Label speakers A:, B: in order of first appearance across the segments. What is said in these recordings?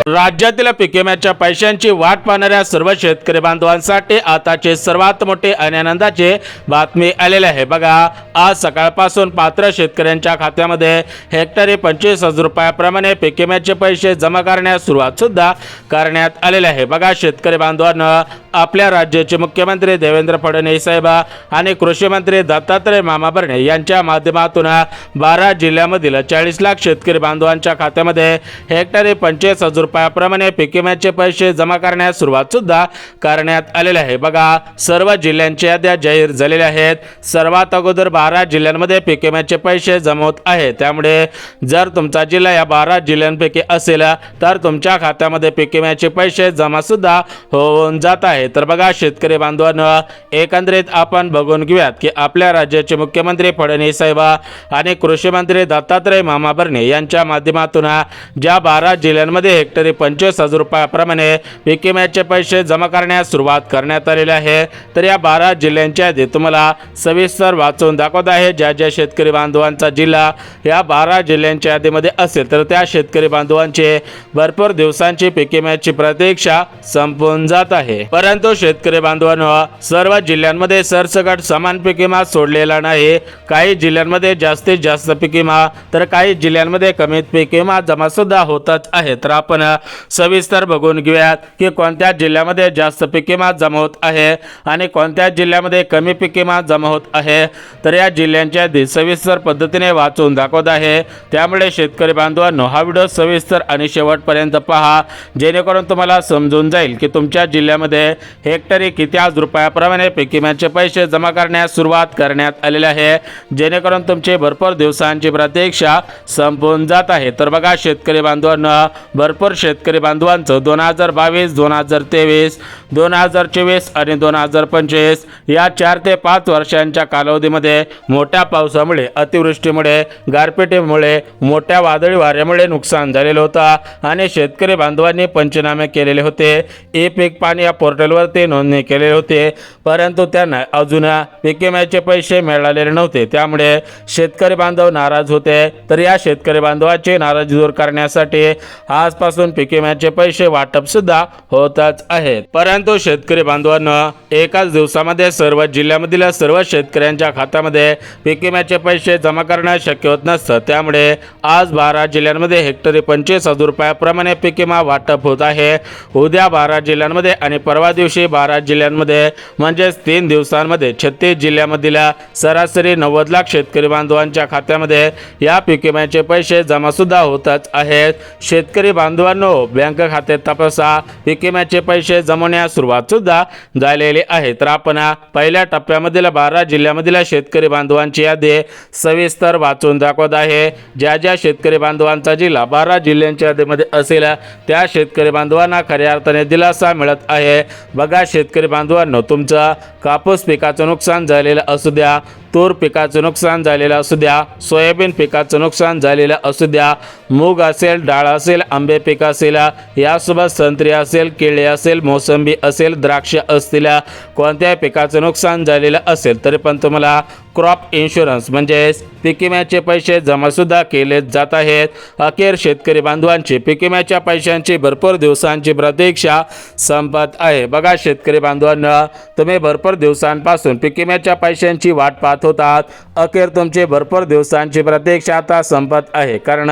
A: राज्यातील पीक विम्याच्या पैशांची वाट पाहणाऱ्या सर्व शेतकरी बांधवांसाठी आताचे सर्वात मोठे आणि आनंदाचे बातमी आलेले आहे। बघा, आज सकाळपासून पात्र शेतकऱ्यांच्या खात्यामध्ये हेक्टरी 25,000 रुपयाप्रमाणे पीक विम्याचे पैसे जमा करण्यास सुरुवात सुद्धा करण्यात आलेले आहे। बघा, शेतकरी बांधवांनो, आपल्या राज्याचे मुख्यमंत्री देवेंद्र फडणवीस साहेब आणि कृषी मंत्री दत्तात्रय मामा भरणे यांच्या माध्यमातून 12 जिल्ह्यामधील 40 लाख शेतकरी बांधवांच्या खात्यामध्ये हेक्टरी 25,000 रुपयाप्रमाणे पीक विम्याचे पैसे जमा करण्यास सुरुवात सुद्धा करण्यात आलेले आहे। बघा, सर्व जिल्ह्यांच्या याद्या जाहीर झालेल्या आहेत। सर्वात अगोदर 12 जिल्ह्यांमध्ये पीक विम्याचे पैसे जमा होत आहेत। त्यामुळे जर तुमचा जिल्हा या 12 जिल्ह्यांपैकी असेल तर तुमच्या खात्यामध्ये पीक विम्याचे पैसे जमा सुद्धा होऊन जात आहे। तर बघा शेतकरी बांधवांनो, एकंदरीत आपण बघून घेऊयात की आपल्या राज्याचे मुख्यमंत्री फडणवीस साहेब आणि कृषी मंत्री दत्तात्रय मामा भरणे यांच्या माध्यमातून ज्या 12 जिल्ह्यांमध्ये हेक्टरी 25,000 रुपयाप्रमाणे पीक विम्याचे पैसे जमा करण्यास सुरुवात करण्यात आलेली आहे। तर या 12 जिल्ह्यांच्या यादी तुम्हाला सविस्तर वाचून दाखवत आहे। ज्या ज्या शेतकरी बांधवांचा जिल्हा या 12 जिल्ह्यांच्या यादीमध्ये असेल तर त्या शेतकरी बांधवांचे भरपूर दिवसांची पीक विम्याची प्रतीक्षा संपून जात आहे। परंतु शेतकरी बांधवांनो, सर्व जिल्ह्यांमध्ये सरसकट समान पीक विमा सोडलेला नाही। काही जिल्ह्यांमध्ये जास्तीत जास्त पीक विमा तर काही जिल्ह्यांमध्ये कमी पीक विमा जमा सुद्धा होतच आहे। तर आपण सविस्तर बघून घेऊयात की कोणत्या जिल्ह्यामध्ये जास्त पीक विमा जमा होत आहे आणि कोणत्या जिल्ह्यामध्ये कमी पीक विमा जमा होत आहे। तर या जिल्ह्यांच्या यादी सविस्तर पद्धतीने वाचून दाखवत आहे। त्यामुळे शेतकरी बांधवांनो, हा व्हिडिओ सविस्तर आणि शेवटपर्यंत पहा, जेणेकरून तुम्हाला समजून जाईल की तुमच्या जिल्ह्यामध्ये हेक्टरी किती रुपयाप्रमाणे पीक विम्याचे पैसे जमा करण्यास सुरुवात करण्यात आलेले आहे, जेणेकरून तुमचे भरपूर दिवसांची प्रतीक्षा संपून जात आहे। तर बघा शेतकरी बांधवांनो, भरपूर शेतकरी बांधवांचं 2022, 2023, 2024 आणि 2025 या 4 ते 5 वर्षांच्या कालावधीमध्ये मोठ्या पावसामुळे, अतिवृष्टीमुळे, गारपिटीमुळे, मोठ्या वादळी वाऱ्यामुळे नुकसान झालेलं होतं आणि शेतकरी बांधवांनी पंचनामे केलेले होते। ई पीक पाणी या पोर्टलवरती नोंदणी केलेले होते, परंतु त्यांना अजून पीक विम्याचे पैसे मिळालेले नव्हते। त्यामुळे शेतकरी बांधव नाराज होते। तर या शेतकरी बांधवांची नाराजी दूर करण्यासाठी आजपासून पीक विम्याचे पैसे वाटप सुद्धा होतच आहेत। परंतु शेतकरी बांधवांनो, एकाच दिवसामध्ये सर्व जिल्ह्यामधील सर्व शेतकऱ्यांच्या खात्यामध्ये पीक विम्याचे पैसे जमा करणं शक्य होत नसतं। त्यामुळे आज 12 जिल्ह्यांमध्ये हेक्टरी 25,000 रुपयाप्रमाणे पीक विमा वाटप होत आहे। उद्या 12 जिल्ह्यांमध्ये आणि परवा दिवशी 12 जिल्ह्यांमध्ये म्हणजेच 3 दिवसांमध्ये 36 जिल्ह्यामधील सरासरी 90 लाख शेतकरी बांधवांच्या खात्यामध्ये या पीक विम्याचे पैसे जमा सुद्धा होतच आहेत। शेतकरी बांधवांनो, बँक खाते तपासा, पीक विम्याचे पैसे जमवण्यास सुरुवात सुद्धा झालेली आहे। तर आपण पहिल्या टप्प्यामधील 12 जिल्ह्यामधील शेतकरी बांधवांची यादी सविस्तर वाचून दाखवत आहे। ज्या ज्या शेतकरी बांधवांचा जिल्हा 12 जिल्ह्यांच्या यादीमध्ये असेल त्या शेतकरी बांधवांना खऱ्या अर्थाने दिलासा मिळत आहे। बघा शेतकरी बांधवांनो, तुमचं कापूस पिकाचं नुकसान झालेलं असू द्या, तूर पिकाचं नुकसान झालेलं असू द्या, सोयाबीन पिकाचं नुकसान झालेलं असू द्या, मूग असेल, डाळ असेल, आंबे पीक असेल, यासोबत संत्री असेल, केळी असेल, मोसंबी असेल, द्राक्ष असतील, कोणत्याही पिकाचं नुकसान झालेलं असेल तरी पण तुम्हाला क्रॉप इन्शुरन्स म्हणजेच पीक विम्याचे पैसे जमा सुद्धा केले जात आहेत। अखेर शेतकरी बांधवांची पीक विम्याच्या पैशांची भरपूर दिवसांची प्रतीक्षा संपत आहे। बघा शेतकरी बांधवांनो, तुम्ही भरपूर दिवसांपासून पीक विम्याच्या पैशांची वाट पाहत होतात। अखेर तुमची भरपूर दिवसांची प्रतीक्षा आता संपत आहे, कारण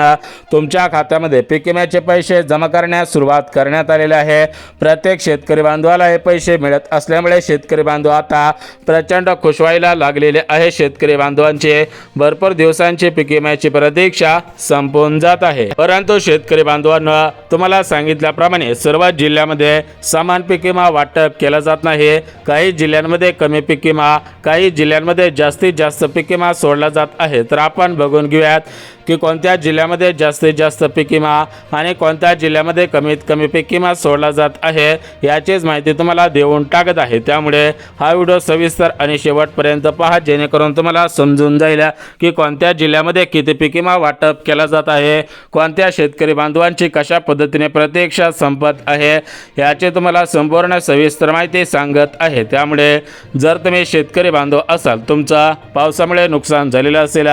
A: तुमच्या खात्यामध्ये पीक विम्याचे पैसे जमा करण्यास सुरुवात करण्यात आलेले आहे। प्रत्येक शेतकरी बांधवाला हे पैसे मिळत असल्यामुळे शेतकरी बांधव आता प्रचंड खुश व्हायला लागलेले आहे। शेतकरी बांधवांचे भरपूर दिवसांची पीक विम्याची प्रतीक्षा संपून जात आहे। परंतु शेतकरी बांधवांनो, तुम्हाला सांगितल्याप्रमाणे सर्व जिल्ह्यामध्ये समान पीक विमा वाटप केला जात नाही। काही जिल्ह्यांमध्ये कमी पीक विमा, काही जिल्ह्यांमध्ये जास्तीत जास्त पीक विमा सोडला जात आहे। तर आपण बघून घेऊयात की कोणत्या जिल्ह्यामध्ये जास्तीत जास्त पीक विमा आणि कोणत्या जिल्ह्यामध्ये कमीत कमी पीक विमा सोडला जात आहे याचीच माहिती तुम्हाला देऊन टाकत आहे। त्यामुळे हा व्हिडिओ सविस्तर आणि शेवटपर्यंत पहा, जेणेकरून तुम्हाला समजून जाईल की कोणत्या जिल्ह्यामध्ये किती पीक विमा वाटप केला जात आहे, कोणत्या शेतकरी बांधवांची कशा पद्धतीने प्रतीक्षा संपत आहे याची तुम्हाला संपूर्ण सविस्तर माहिती सांगत आहे। त्यामुळे जर तुम्ही शेतकरी बांधव असाल, तुमचा पावसामुळे नुकसान झालेलं असेल,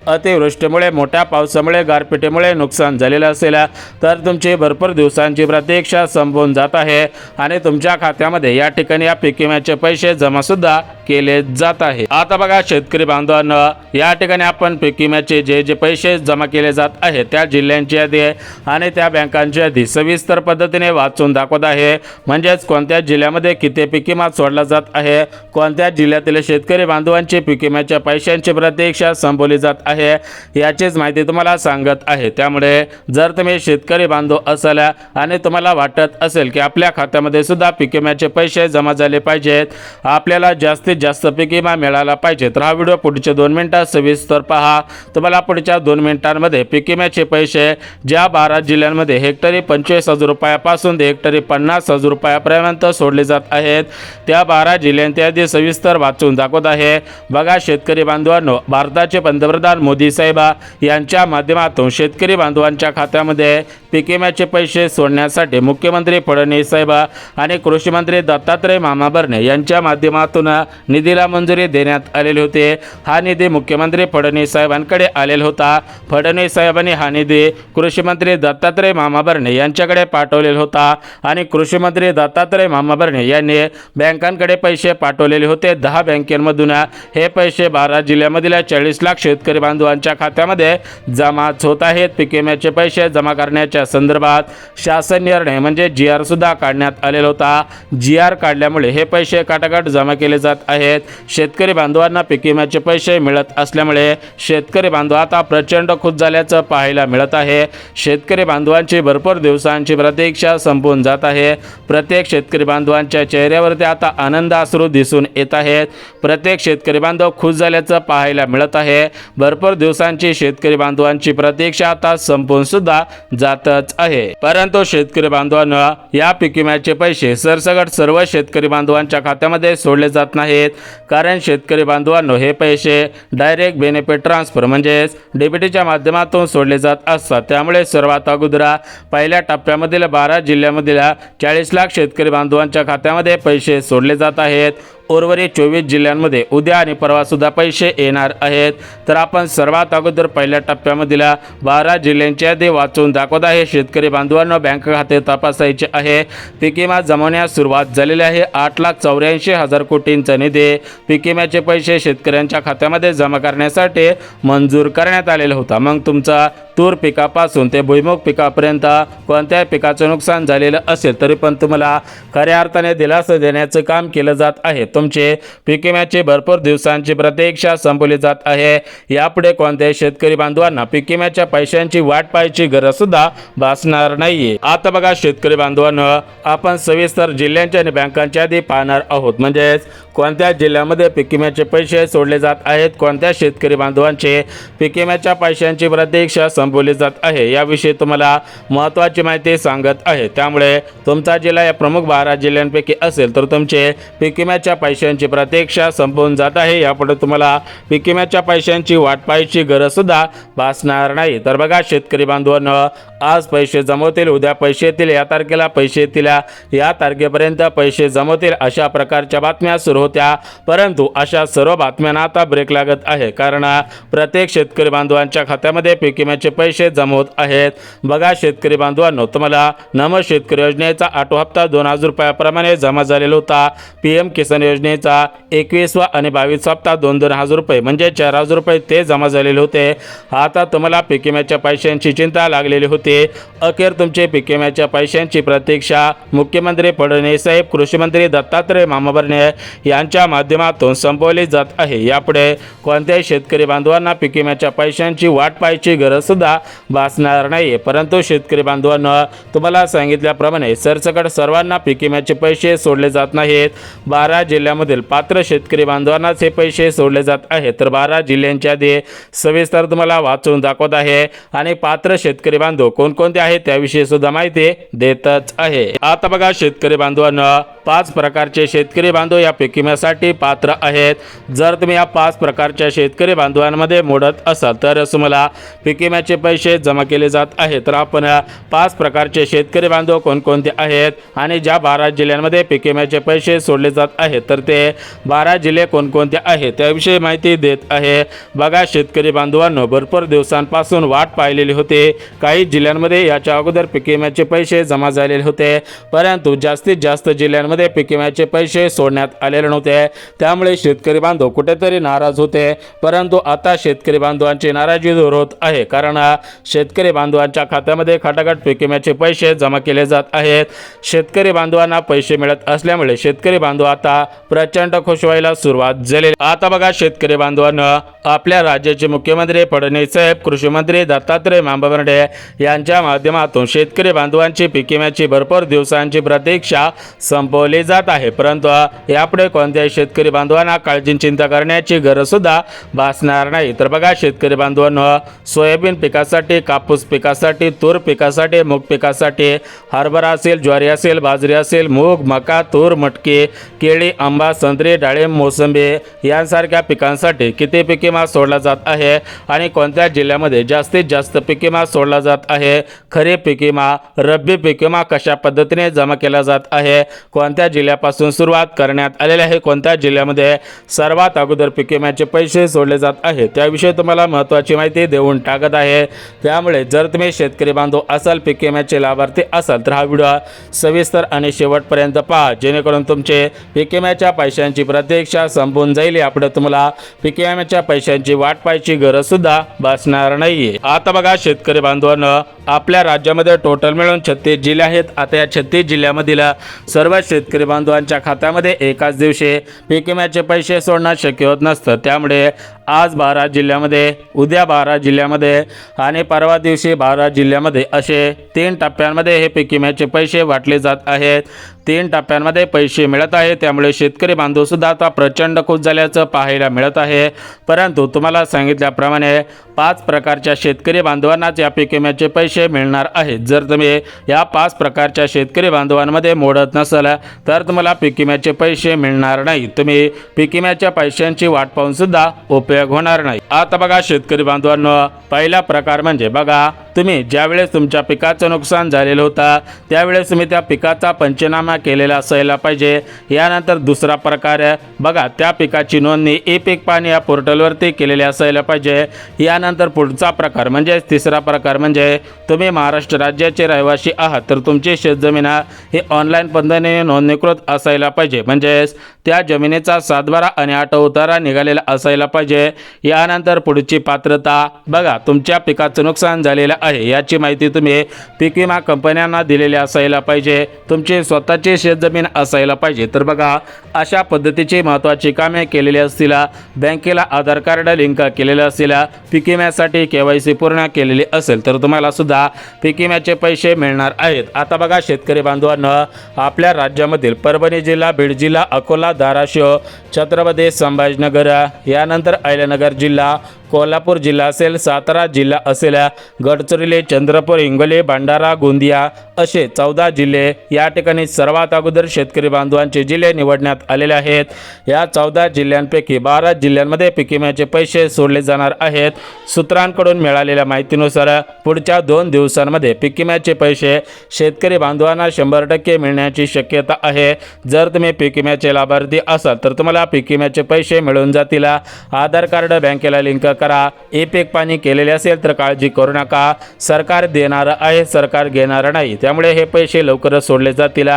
A: अतिवृष्टीमुळे मोठ्या पावसामुळे गारपिटीमुळे नुकसान झालेलं असेल तर तुमची भरपूर दिवसांची प्रतीक्षा संपून जात आहे आणि तुमच्या खात्यामध्ये या ठिकाणी या पीक विम्याचे पैसे जमा सुद्धा केले जात आहे। आता बघा शेतकरी बांधवांनो, या ठिकाणी आपण पीक विम्याचे जे पैसे जमा केले जात आहे त्या जिल्ह्यांची यादी आणि त्या बँकांची यादी सविस्तर पद्धतीने वाचून दाखवत आहे। म्हणजेच कोणत्या जिल्ह्यामध्ये किती पीक विमा सोडला जात आहे, कोणत्या जिल्ह्यातील शेतकरी बांधवांची पीक विम्याच्या पैशांची प्रतीक्षा संपवली जात आहे याचीच माहिती तुम्हाला सांगत आहे। त्यामुळे जर तुम्ही शेतकरी बांधव असाल आणि तुम्हाला वाटत असेल की आपल्या खात्यामध्ये सुद्धा पीक विम्याचे पैसे जमा झाले पाहिजेत, आपल्याला जास्तीत जास्त पीक विमा मिळाला पाहिजे, तर हा व्हिडिओ पुढचे 2 मिनिटात सविस्तर पहा। तुम्हाला पुढच्या 2 मिनिटांमध्ये पीक विम्याचे पैसे ज्या 12 जिल्ह्यांमध्ये हेक्टरी 25,000 रुपयापासून ते हेक्टरी 50,000 रुपयापर्यंत सोडले जात आहेत त्या 12 जिल्ह्यांची यादी सविस्तर वाचून दाखवत आहे। बघा शेतकरी बांधवांनो, भारताचे पंतप्रधान मोदी साहेब यांच्या माध्यमातून शेतकरी बांधवांच्या खात्यामध्ये पीक विम्याचे पैसे सोडण्यासाठी मुख्यमंत्री फडणवीस साहेब आणि कृषी मंत्री दत्तात्रय मामा भरणे यांच्या माध्यमातून निधीला मंजुरी देण्यात आलेली होती। हा निधी मुख्यमंत्री फडणवीस साहेबांकडे आलेला होता। फडणवीस साहेबांनी हा निधी कृषी मंत्री दत्तात्रय मामा भरणे यांच्याकडे पाठवलेला होता आणि कृषी मंत्री दत्तात्रय मामा भरणे यांनी बँकांकडे पैसे पाठवलेले होते। 10 बँकेमधून हे पैसे 12 जिल्ह्यामधील 40 लाख शेतकरी बांधवांच्या खात्यामध्ये जमा होत आहेत। पीक विम्याचे पैसे जमा करण्याच्या संदर्भात शासन निर्णय म्हणजे GR सुद्धा काढण्यात आलेला होता। GR काढल्यामुळे हे पैसे काटाकाट जमा केले जात आहेत। शेतकरी बांधवांना पीक विम्याचे पैसे मिळत असल्यामुळे शेतकरी बांधव आता प्रचंड खुश झाल्याचं पाहायला मिळत आहे। शेतकरी बांधवांची भरपूर दिवसांची प्रतीक्षा संपून जात आहे। प्रत्येक शेतकरी बांधवांच्या चेहऱ्यावरती आता आनंद अश्रू दिसून येत आहेत। प्रत्येक शेतकरी बांधव खुश झाल्याचं पाहायला मिळत आहे। भरपूर दिवसांची शेतकरी बांधवांची प्रतीक्षा आता संपून सुद्धा जातच आहे। परंतु शेतकरी बांधवांनो, या पीक विम्याचे पैसे सरसकट सर्व शेतकरी बांधवांच्या खात्यामध्ये सोडले जात नाहीत, कारण शेतकरी बांधवांनो हे पैसे डायरेक्ट बेनिफिट ट्रान्सफर म्हणजेच डीबीटीच्या माध्यमातून सोडले जात असतात। त्यामुळे सर्वात अगोदर पहिल्या टप्प्यामधील 12 जिल्ह्यामधील 40 लाख शेतकरी बांधवांच्या खात्यामध्ये पैसे सोडले जात आहेत। उर्वरित 24 जिल्ह्यांमध्ये उद्या आणि परवा सुद्धा पैसे येणार आहेत। तर आपण सर्वात अगोदर पहिल्या टप्प्यामधील 12 जिल्ह्यांची यादी वाचून दाखवत आहे। शेतकरी बांधवांना बँक खाते तपासायचे आहे। पीक विमा जमवण्यास सुरुवात झालेली आहे। 8,84,000 कोटींचा निधी पीक विम्याचे पैसे शेतकऱ्यांच्या खात्यामध्ये जमा करण्यासाठी मंजूर करण्यात आलेला होता। मग तुमचा तूर पिकापासून ते भुईमुग पिकापर्यंत कोणत्याही पिकाचं नुकसान झालेलं असेल तरी पण तुम्हाला खऱ्या अर्थाने दिलासा देण्याचं काम केलं जात आहे। तुमचे पीक विम्याचे भरपूर दिवसांची प्रतीक्षा संपवली जात आहे। यापुढे कोणत्याही शेतकरी बांधवांना पीक विम्याच्या पैशांची वाट पाहायची गरज सुद्धा भासणार नाहीये। आता बघा शेतकरी बांधवांनो, आपण सविस्तर जिल्ह्यांच्या आणि बँकांच्या यादी पाहणार आहोत। म्हणजेच कोणत्या जिल्ह्यामध्ये पीक विम्याचे पैसे सोडले जात आहेत, कोणत्या शेतकरी बांधवांचे पीक विम्याच्या पैशांची प्रतीक्षा संपवली जात आहे याविषयी तुम्हाला महत्त्वाची माहिती सांगत आहे। त्यामुळे तुमचा जिल्हा या प्रमुख 12 जिल्ह्यांपैकी असेल तर तुमचे पीक विम्याच्या पैशांची प्रतीक्षा संपवून जात आहे। यापुढे तुम्हाला पीक विम्याच्या पैशांची वाट पाहायची गरज सुद्धा भासणार नाही। तर बघा शेतकरी बांधवांनो, आज पैसे जमवतील, उद्या पैसे येतील, या तारखेला पैसे येतील, या तारखेपर्यंत पैसे जमवतील, अशा प्रकारच्या बातम्या सुरू होत्या। परंतु अशा सर्व बातम्यांना आता ब्रेक लागत आहे, कारण प्रत्येक शेतकरी बांधवांच्या खात्यामध्ये पीक विम्याचे पैसे जमवत आहेत। बघा शेतकरी बांधवांनो, तुम्हाला नमो शेतकरी योजनेचा 8वा हप्ता 2,000 रुपयाप्रमाणे जमा झालेला होता। PM किसान योजनेचा 21वा आणि 22वा हप्ता 2,000 रुपये म्हणजे 4,000 रुपये ते जमा झालेले होते। आता तुम्हाला पीक विम्याच्या पैशांची चिंता लागलेली होती। अखेर तुमचे पीक विम्याच्या पैशांची प्रतीक्षा मुख्यमंत्री फडणवीस साहेब, कृषी मंत्री दत्तात्रय मामा भरणे यांच्या माध्यमातून संपवली जात आहे। यापुढे कोणत्याही शेतकरी बांधवांना पीक विम्याच्या पैशांची वाट पाहायची गरज सुद्धा भासणार नाही। परंतु शेतकरी बांधवांना तुम्हाला सांगितल्याप्रमाणे सरसकट सर्वांना पीक विम्याचे पैसे सोडले जात नाहीत। 12 जिल्ह्यामधील पात्र शेतकरी बांधवांनाच हे पैसे सोडले जात आहेत। तर 12 जिल्ह्यांच्या यादी सविस्तर तुम्हाला वाचून दाखवत आहे आणि पात्र शेतकरी बांधव कोणकोणते आहेत त्याविषयी सुद्धा माहिती देतच आहे। आता बघा शेतकरी बांधवांना 5 प्रकारचे शेतकरी बांधव या पीक विम्यासाठी पात्र आहेत। जर तुम्ही या 5 प्रकारच्या शेतकरी बांधवांमध्ये मोडत असाल तर तुम्हाला पीक विम्याचे पैसे जमा केले जात आहेत। तर आपण 5 प्रकारचे शेतकरी बांधव कोणकोणते आहेत आणि ज्या 12 जिल्ह्यांमध्ये पीक विम्याचे पैसे सोडले जात आहेत तर ते 12 जिल्हे कोणकोणते आहेत त्याविषयी माहिती देत आहे। बघा शेतकरी बांधवांनो, भरपूर दिवसांपासून वाट पाहिलेली होते। काही जिल्ह्यांमध्ये याच्या अगोदर पीक विम्याचे पैसे जमा झालेले होते, परंतु जास्तीत जास्त जिल्ह्यांमध्ये पीक विम्याचे पैसे सोडण्यात आलेले नव्हते। त्यामुळे शेतकरी बांधव कुठेतरी नाराज होते, परंतु आता शेतकरी बांधवांची नाराजी दूर होत आहे, कारण शेतकरी बांधवांच्या खात्यामध्ये खटाखट पीक विम्याचे पैसे जमा केले जात आहेत। शेतकरी बांधवांना पैसे मिळत असल्यामुळे शेतकरी बांधव आता प्रचंड खुश व्हायला सुरुवात झाली। आता बघा शेतकरी बांधवांना, आपल्या राज्याचे मुख्यमंत्री फडणवीस साहेब, कृषी मंत्री दत्तात्रय मांबर्डे यांच्या माध्यमातून शेतकरी बांधवांची पीक विम्याची भरपूर दिवसांची प्रतीक्षा संपवली जात आहे, परंतु यापुढे कोणत्याही शेतकरी बांधवांना काळजी चिंता करण्याची गरज सुद्धा भासणार नाही। तर बघा शेतकरी बांधवांनो, सोयाबीन पिकासाठी, कापूस पिकासाठी, तूर पिकासाठी, मूग पिकासाठी, हरभरा असेल, ज्वारी असेल, बाजरी असेल, मूग, मका, तूर, मटकी, केळी, आंबा, संत्री, डाळिंब, मोसंबी यांसारख्या पिकांसाठी किती पीक विमा सोडला जात आहे आणि कोणत्या जिल्ह्यामध्ये जास्तीत जास्त पीक विमा सोडला जात आहे, खरीप पीक विमा, रब्बी पीक विमा कशा पद्धतीने जमा केला जात आहे, कोणत्या जिल्ह्यापासून सुरुवात करण्यात आलेली आहे, कोणत्या जिल्ह्यामध्ये सर्वात अगोदर पीक विम्याचे पैसे सोडले जात आहे त्याविषयी तुम्हाला महत्त्वाची माहिती देऊन टाकत आहे। त्यामुळे जर तुम्ही शेतकरी बांधव असाल, पीक विम्याचे लाभार्थी असाल तर हा व्हिडिओ सविस्तर आणि शेवटपर्यंत पहा, जेणेकरून तुमचे पीक विम्याच्या पैशांची प्रतीक्षा संपून जाईल। यापुढे तुम्हाला पीक विम्याच्या पैशांची वाट पाहायची गरज सुद्धा भासणार नाहीये। आता बघा शेतकरी बांधवांनो, आपल्या राज्यामध्ये टोटल मिळून 36 जिल्हे आहेत। आता या 36 जिल्ह्यामधील सर्व शेतकरी बांधवांच्या खात्यामध्ये एकाच दिवशी पीक विम्याचे पैसे सोडणं शक्य होत नसतं। त्यामुळे आज 12 जिल्ह्यामध्ये, उद्या 12 जिल्ह्यामध्ये आणि परवा दिवशी 12 जिल्ह्यामध्ये असे 3 टप्प्यांमध्ये हे पीक विम्याचे पैसे वाटले जात आहेत। 3 टप्प्यांमध्ये पैसे मिळत आहेत, त्यामुळे शेतकरी बांधव सुद्धा आता प्रचंड खुश झाल्याचं पाहायला मिळत आहे। परंतु तुम्हाला सांगितल्याप्रमाणे 5 प्रकारच्या शेतकरी बांधवांनाच या पीक विम्याचे पैसे मिळणार आहेत। जर तुम्ही या 5 प्रकारच्या शेतकरी बांधवांमध्ये मोडत नसाल तर तुम्हाला पीक विम्याचे पैसे मिळणार नाही। तुम्ही पीक विम्याच्या पैशांची वाट पाहून सुद्धा उपयोग होणार नाही। आता बघा शेतकरी बांधवांनो, पहिला प्रकार म्हणजे बघा, तुम्ही ज्यावेळेस तुमच्या पिकाचं नुकसान झालेलं होतं त्यावेळेस तुम्ही त्या पिकाचा पंचनामा केलेला असायला पाहिजे। यानंतर दुसरा प्रकार बघा, त्या पिकाची नोंदणी ई पीक पाणी या पोर्टलवरती केलेली असायला पाहिजे। यानंतर पुढचा प्रकार म्हणजे तिसरा प्रकार म्हणजे तुम्ही महाराष्ट्र राज्याचे रहिवासी आहात तर तुमची शेतजमीन ही ऑनलाईन पद्धतीने नोंदणीकृत असायला पाहिजे, म्हणजे त्या जमिनीचा 7/12 आणि 8 उतारा निघालेला असायला पाहिजे। यानंतर पुढची पात्रता बघा, तुमच्या पिकाचं नुकसान झालेलं आहे याची माहिती तुम्ही पीक विमा कंपन्यांना दिलेली असायला पाहिजे, तुमची स्वतःची शेतजमीन असायला पाहिजे। तर बघा, अशा पद्धतीची महत्त्वाची कामे केलेली असतील, बँकेला आधार कार्ड लिंक केलेलं असेल, पीक विम्यासाठी KYC पूर्ण केलेली असेल तर तुम्हाला सुद्धा पीक विम्याचे पैसे मिळणार आहेत। आता बघा शेतकरी बांधवांनो, आपल्या राज्यामधील परभणी जिल्हा, बीड जिल्हा, अकोला, धाराशिव, छत्रपती संभाजीनगर, यानंतर अहिल्यानगर जिल्हा, कोल्हापूर जिल्हा असेल, सातारा जिल्हा असेल, गडचिरोली, चंद्रपूर, हिंगोली, भंडारा, गोंदिया असे 14 जिल्हे या ठिकाणी सर्वात अगोदर शेतकरी बांधवांचे जिल्हे निवडण्यात आलेले आहेत। या 14 जिल्ह्यांपैकी 12 जिल्ह्यांमध्ये पीक विम्याचे पैसे सोडले जाणार आहेत। सूत्रांकडून मिळालेल्या माहितीनुसार पुढच्या 2 दिवसांमध्ये पीक विम्याचे पैसे शेतकरी बांधवांना 100% मिळण्याची शक्यता आहे। जर तुम्ही पीक विम्याचे लाभार्थी असाल तर तुम्हाला पीक विम्याचे पैसे मिळून जातील। आधार कार्ड बँकेला लिंक करा, ई पीक पाणी केलेले असेल तर काळजी करू नका, सरकार देणार आहे, सरकार घेणार नाही, त्यामुळे हे पैसे लवकरच सोडले जातील।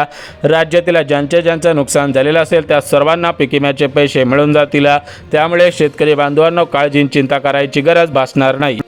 A: राज्यातील ज्यांचं नुकसान झालेलं असेल त्या सर्वांना पीक विम्याचे पैसे मिळून जातील, त्यामुळे शेतकरी बांधवांना काळजी चिंता करायची गरज भासणार नाही।